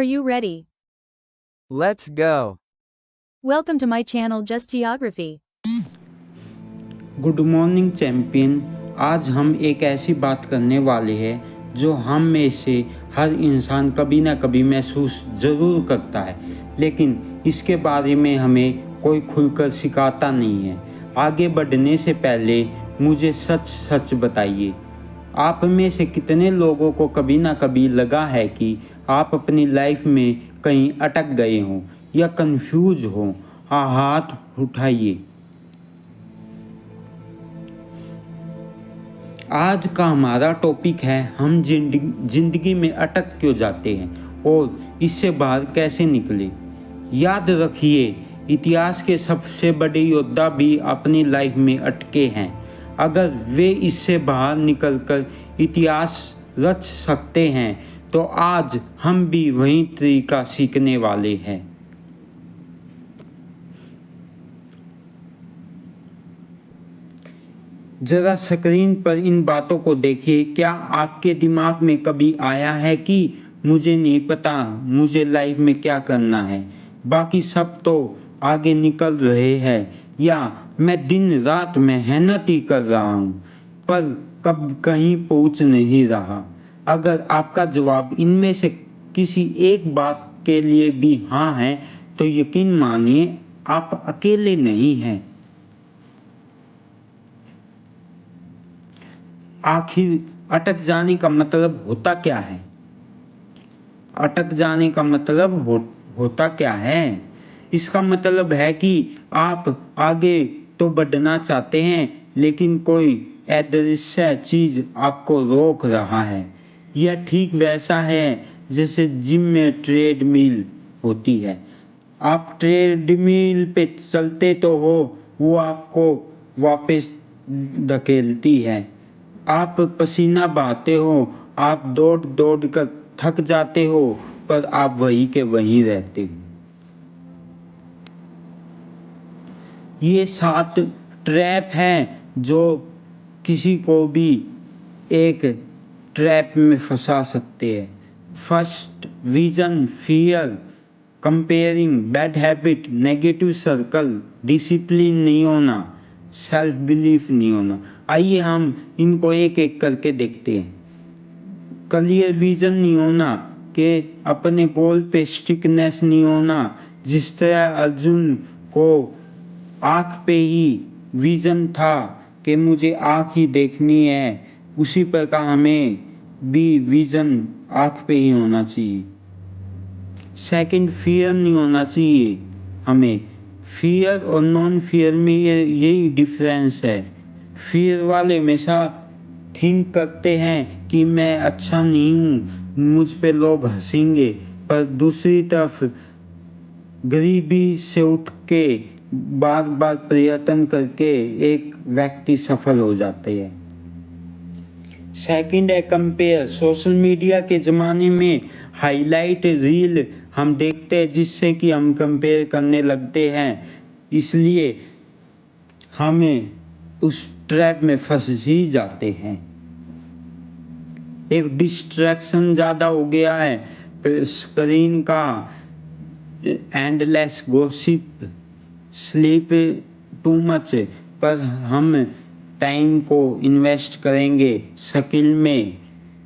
Are you ready? Let's go. Welcome to my channel Just Geography. Good morning champion. आज हम एक ऐसी बात करने वाले हैं जो हम में से हर इंसान कभी ना कभी महसूस ज़रूर करता है, लेकिन इसके बारे में हमें कोई खुलकर सिखाता नहीं है। आगे बढ़ने से पहले मुझे सच सच बताइए, आप में से कितने लोगों को कभी ना कभी लगा है कि आप अपनी लाइफ में कहीं अटक गए हों या कंफ्यूज हों? हाँ, हाथ उठाइए। आज का हमारा टॉपिक है हम जिंदगी में अटक क्यों जाते हैं और इससे बाहर कैसे निकले। याद रखिए, इतिहास के सबसे बड़े योद्धा भी अपनी लाइफ में अटके हैं। अगर वे इससे बाहर निकलकर इतिहास रच सकते हैं तो आज हम भी वही तरीका सीखने वाले हैं। ज़रा स्क्रीन पर इन बातों को देखिए। क्या आपके दिमाग में कभी आया है कि मुझे नहीं पता मुझे लाइफ में क्या करना है, बाकी सब तो आगे निकल रहे हैं, या मैं दिन रात मेहनत ही कर रहा हूँ पर कब कहीं पहुँच नहीं रहा? अगर आपका जवाब इनमें से किसी एक बात के लिए भी हाँ है तो यकीन मानिए आप अकेले नहीं हैं। आखिर अटक जाने का मतलब होता क्या है? अटक जाने का मतलब होता क्या है? इसका मतलब है कि आप आगे तो बढ़ना चाहते हैं लेकिन कोई अदृश्य चीज आपको रोक रहा है। यह ठीक वैसा है जैसे जिम में ट्रेडमिल होती है। आप ट्रेडमिल पे चलते तो हो, वो आपको वापस धकेलती है। आप पसीना बहाते हो, आप दौड़ दौड़ कर थक जाते हो, पर आप वहीं के वहीं रहते हो। ये 7 ट्रैप हैं जो किसी को भी एक ट्रैप में फंसा सकते हैं। First, vision, fear, comparing, bad habit, negative circle, discipline नहीं होना, सेल्फ बिलीफ नहीं होना। आइए हम इनको एक एक करके देखते हैं। क्लियर विजन नहीं होना, के अपने गोल पे स्टिकनेस नहीं होना। जिस तरह अर्जुन को आँख पे ही विजन था कि मुझे आँख ही देखनी है, उसी प्रकार हमें भी विजन आँख पे ही होना चाहिए। सेकंड, फियर नहीं होना चाहिए हमें। फियर और नॉन फियर में यही डिफरेंस है। फियर वाले हमेशा थिंक करते हैं कि मैं अच्छा नहीं हूँ, मुझ पे लोग हंसेंगे, पर दूसरी तरफ गरीबी से उठ के बार बार प्रयत्न करके एक व्यक्ति सफल हो जाते हैं। सेकंड है कंपेयर। सोशल मीडिया के ज़माने में हाईलाइट रील हम देखते हैं जिससे कि हम कंपेयर करने लगते हैं, इसलिए हमें उस ट्रैप में फंस ही जाते हैं। एक डिस्ट्रैक्शन ज़्यादा हो गया है, स्क्रीन का endless gossip, sleep too much, पर हम टाइम को इन्वेस्ट करेंगे स्किल में,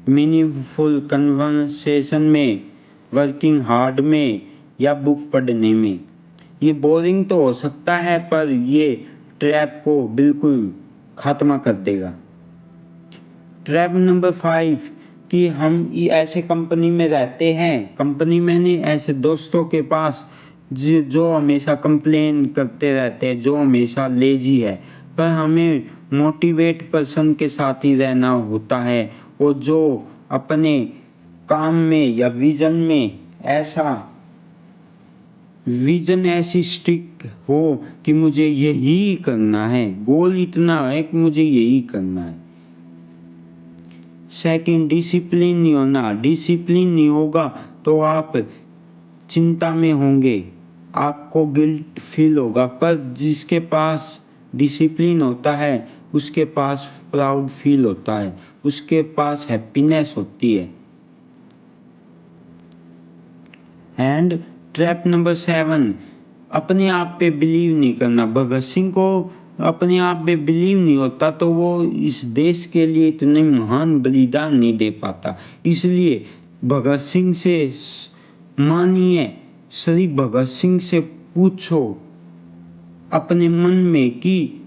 मीनिंगफुल कन्वर्सेशन में, वर्किंग हार्ड में, या बुक पढ़ने में। ये बोरिंग तो हो सकता है पर ये ट्रैप को बिल्कुल खात्मा कर देगा। ट्रैप नंबर 5 कि हम ऐसे कंपनी में रहते हैं, कंपनी में नहीं, ऐसे दोस्तों के पास जो हमेशा कंप्लेन करते रहते हैं, जो हमेशा लेजी है, पर हमें मोटिवेट पर्सन के साथ ही रहना होता है, और जो अपने काम में या विजन ऐसी स्ट्रिक्ट हो कि मुझे यही करना है, गोल इतना है कि मुझे यही करना है। सेकंड, डिसिप्लिन नहीं होना। डिसिप्लिन नहीं होगा तो आप चिंता में होंगे, आपको गिल्ट फील होगा, पर जिसके पास डिसिप्लिन होता है उसके पास प्राउड फील होता है, उसके पास हैप्पीनेस होती है। एंड ट्रैप नंबर 7, अपने आप पे बिलीव नहीं करना। भगत सिंह को अपने आप पे बिलीव नहीं होता तो वो इस देश के लिए इतने महान बलिदान नहीं दे पाता। इसलिए भगत सिंह से मानिए, श्री भगत सिंह से पूछो अपने मन में कि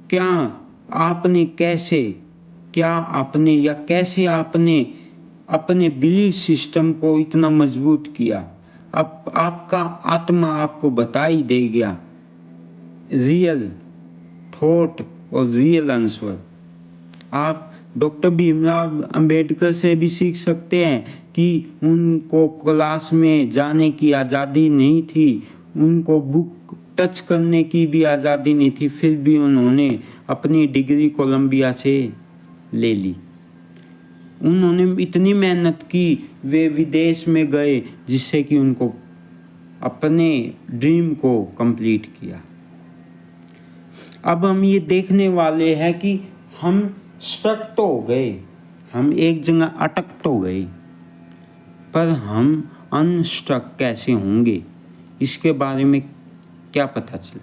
क्या आपने कैसे आपने अपने बिलीफ सिस्टम को इतना मजबूत किया। अब आपका आत्मा आपको बता ही देगा रियल थॉट और रियल आंसर। आप डॉक्टर भीमराव अंबेडकर से भी सीख सकते हैं कि उनको क्लास में जाने की आज़ादी नहीं थी, उनको बुक टच करने की भी आज़ादी नहीं थी, फिर भी उन्होंने अपनी डिग्री कोलंबिया से ले ली। उन्होंने इतनी मेहनत की, वे विदेश में गए जिससे कि उनको अपने ड्रीम को कंप्लीट किया। अब हम ये देखने वाले हैं कि हम स्टक तो हो गए, हम एक जगह अटक तो गए, पर हम अनस्टक कैसे होंगे इसके बारे में क्या पता चले।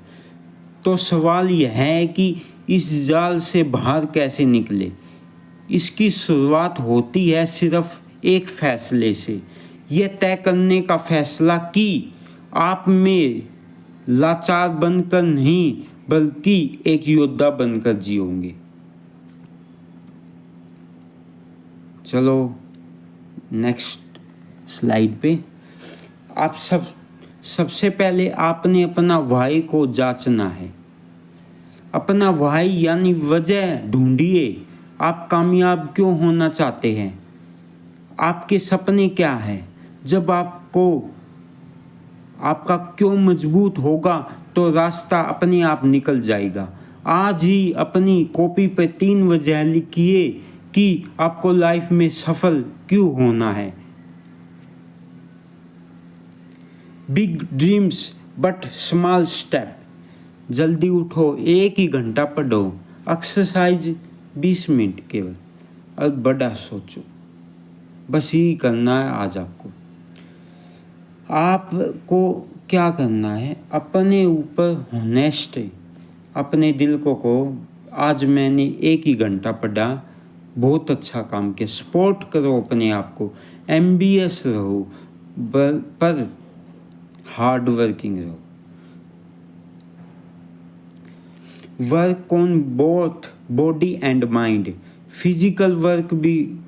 तो सवाल यह है कि इस जाल से बाहर कैसे निकले। इसकी शुरुआत होती है सिर्फ एक फैसले से, यह तय करने का फैसला कि आप में लाचार बनकर नहीं बल्कि एक योद्धा बनकर जियोगे। चलो नेक्स्ट स्लाइड पे। आप सबसे पहले आपने अपना वाई को जांचना है। अपना वाई यानी वजह ढूंढिए। आप कामयाब क्यों होना चाहते हैं? आपके सपने क्या हैं? जब आपका क्यों मजबूत होगा तो रास्ता अपने आप निकल जाएगा। आज ही अपनी कॉपी पे 3 वजह लिखिए कि आपको लाइफ में सफल क्यों होना है। Big dreams but small step. जल्दी उठो, 1 ही घंटा पढ़ो, एक्सरसाइज 20 मिनट केवल, और बड़ा सोचो। बस यही करना है आज आपको। आपको क्या करना है? अपने ऊपर होनेस्ट, अपने दिल को कहो आज मैंने 1 ही घंटा पढ़ा, बहुत अच्छा काम किया। सपोर्ट करो अपने आप को। एम्बिशियस रहो पर हार्ड वर्किंग रहो। Work on both body and mind. Physical work भी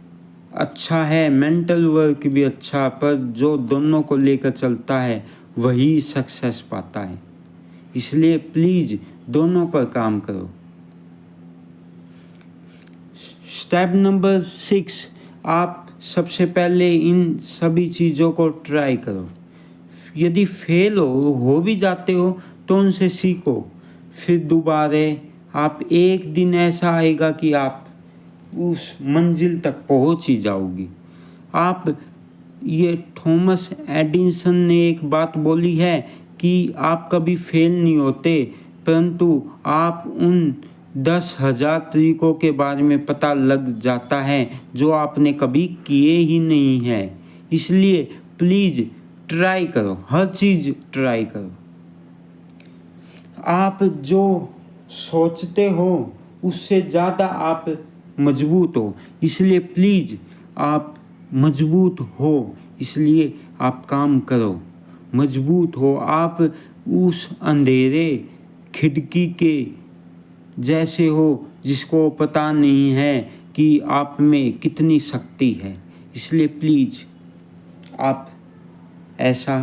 अच्छा है, मेंटल वर्क भी अच्छा, पर जो दोनों को लेकर चलता है वही सक्सेस पाता है। इसलिए प्लीज दोनों पर काम करो। स्टेप नंबर 6, आप सबसे पहले इन सभी चीज़ों को ट्राई करो। यदि फेल हो भी जाते हो तो उनसे सीखो, फिर दोबारा आप एक दिन ऐसा आएगा कि आप उस मंजिल तक पहुंच ही जाओगी। ये थॉमस एडिसन ने एक बात बोली है कि आप कभी फेल नहीं होते, परंतु आप उन 10,000 तरीकों के बारे में पता लग जाता है जो आपने कभी किए ही नहीं है। इसलिए प्लीज़ ट्राई करो, हर चीज़ ट्राई करो। आप जो सोचते हो उससे ज़्यादा आप मजबूत हो, इसलिए प्लीज़ आप मजबूत हो, इसलिए आप काम करो, मजबूत हो। आप उस अंधेरे खिड़की के जैसे हो जिसको पता नहीं है कि आप में कितनी शक्ति है। इसलिए प्लीज़ आप ऐसा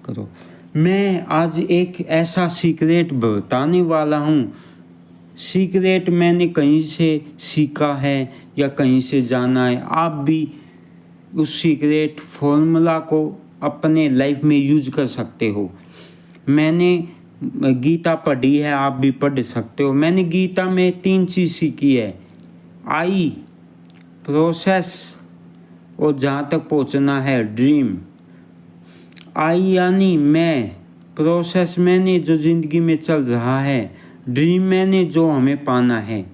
करो। मैं आज एक ऐसा सीक्रेट बताने वाला हूँ। सीक्रेट मैंने कहीं से सीखा है या कहीं से जाना है। आप भी उस सीक्रेट फॉर्मूला को अपने लाइफ में यूज कर सकते हो। मैंने गीता पढ़ी है, आप भी पढ़ सकते हो। मैंने गीता में 3 चीज़ सीखी है, आई, प्रोसेस और जहाँ तक पहुँचना है ड्रीम। आई यानी मैं, प्रोसेस मैंने जो ज़िंदगी में चल रहा है, ड्रीम मैंने जो हमें पाना है।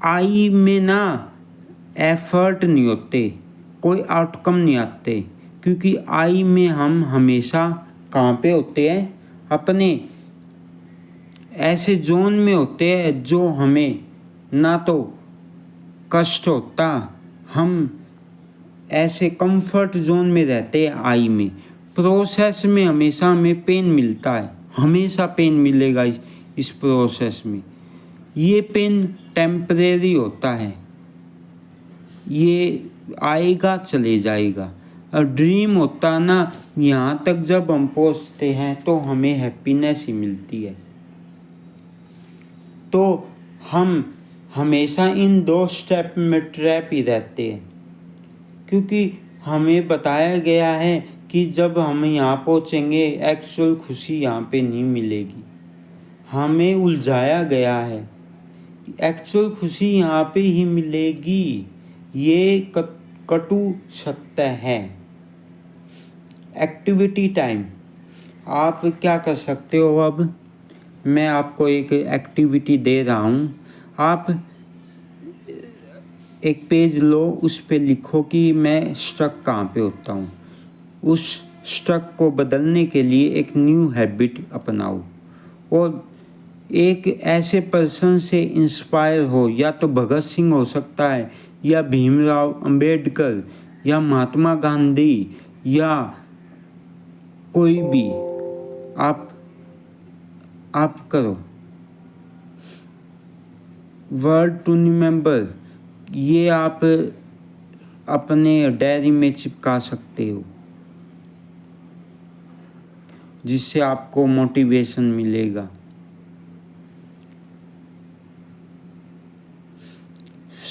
आई में ना एफर्ट नहीं होते, कोई आउटकम नहीं आते, क्योंकि आई में हम हमेशा कहाँ पे होते हैं, अपने ऐसे जोन में होते हैं जो हमें ना तो कष्ट होता, हम ऐसे कंफर्ट जोन में रहते हैं आई में। प्रोसेस में हमेशा हमें पेन मिलता है, हमेशा पेन मिलेगा इस प्रोसेस में। ये पेन टेम्परेरी होता है, ये आएगा चले जाएगा। और ड्रीम होता ना, यहाँ तक जब हम पहुँचते हैं तो हमें हैप्पीनेस ही मिलती है। तो हम हमेशा इन 2 स्टेप में ट्रैप ही रहते हैं, क्योंकि हमें बताया गया है कि जब हम यहाँ पहुँचेंगे एक्चुअल खुशी यहाँ पे नहीं मिलेगी। हमें उलझाया गया है, एक्चुअल खुशी यहाँ पे ही मिलेगी, ये कटु सत्य है। एक्टिविटी टाइम, आप क्या कर सकते हो? अब मैं आपको एक एक्टिविटी दे रहा हूँ। आप एक पेज लो, उस पे लिखो कि मैं स्ट्रक कहाँ पे होता हूँ। उस स्ट्रक को बदलने के लिए एक न्यू हैबिट अपनाओ और एक ऐसे पर्सन से इंस्पायर हो, या तो भगत सिंह हो सकता है, या भीमराव अंबेडकर, या महात्मा गांधी, या कोई भी। आप करो। वर्ड टू रिमेंबर, ये आप अपने डायरी में चिपका सकते हो, जिससे आपको मोटिवेशन मिलेगा।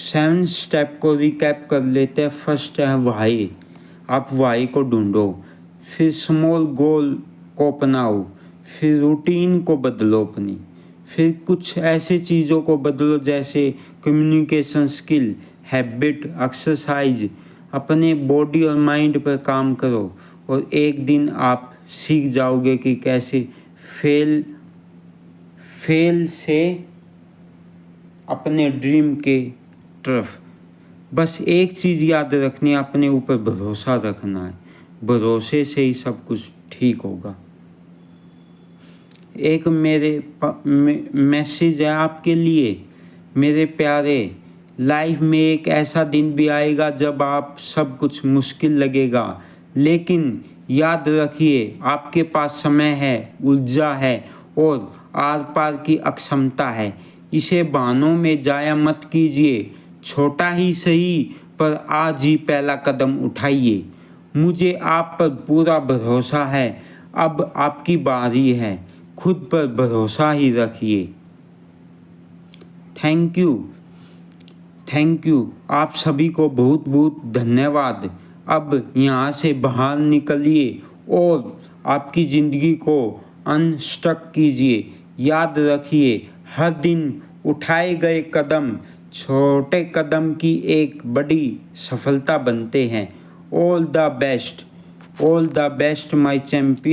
7 स्टेप को रिकैप कर लेते हैं। फर्स्ट है वाई, आप वाई को ढूंढो। फिर स्मॉल गोल को अपनाओ। फिर रूटीन को बदलो अपनी। फिर कुछ ऐसे चीज़ों को बदलो जैसे कम्युनिकेशन स्किल, हैबिट, एक्सरसाइज। अपने बॉडी और माइंड पर काम करो और एक दिन आप सीख जाओगे कि कैसे फेल से अपने ड्रीम के तरफ। बस एक चीज़ याद रखनी है, अपने ऊपर भरोसा रखना है। भरोसे से ही सब कुछ ठीक होगा। एक मेरे मैसेज है आपके लिए मेरे प्यारे। लाइफ में एक ऐसा दिन भी आएगा जब आप सब कुछ मुश्किल लगेगा, लेकिन याद रखिए आपके पास समय है, ऊर्जा है और आर पार की अक्षमता है। इसे बहानों में जाया मत कीजिए। छोटा ही सही पर आज ही पहला कदम उठाइए। मुझे आप पर पूरा भरोसा है। अब आपकी बारी है, खुद पर भरोसा ही रखिए। थैंक यू आप सभी को बहुत बहुत धन्यवाद। अब यहाँ से बाहर निकलिए और आपकी ज़िंदगी को अनस्टक कीजिए। याद रखिए, हर दिन उठाए गए कदम छोटे कदम की एक बड़ी सफलता बनते हैं। All the best my champion.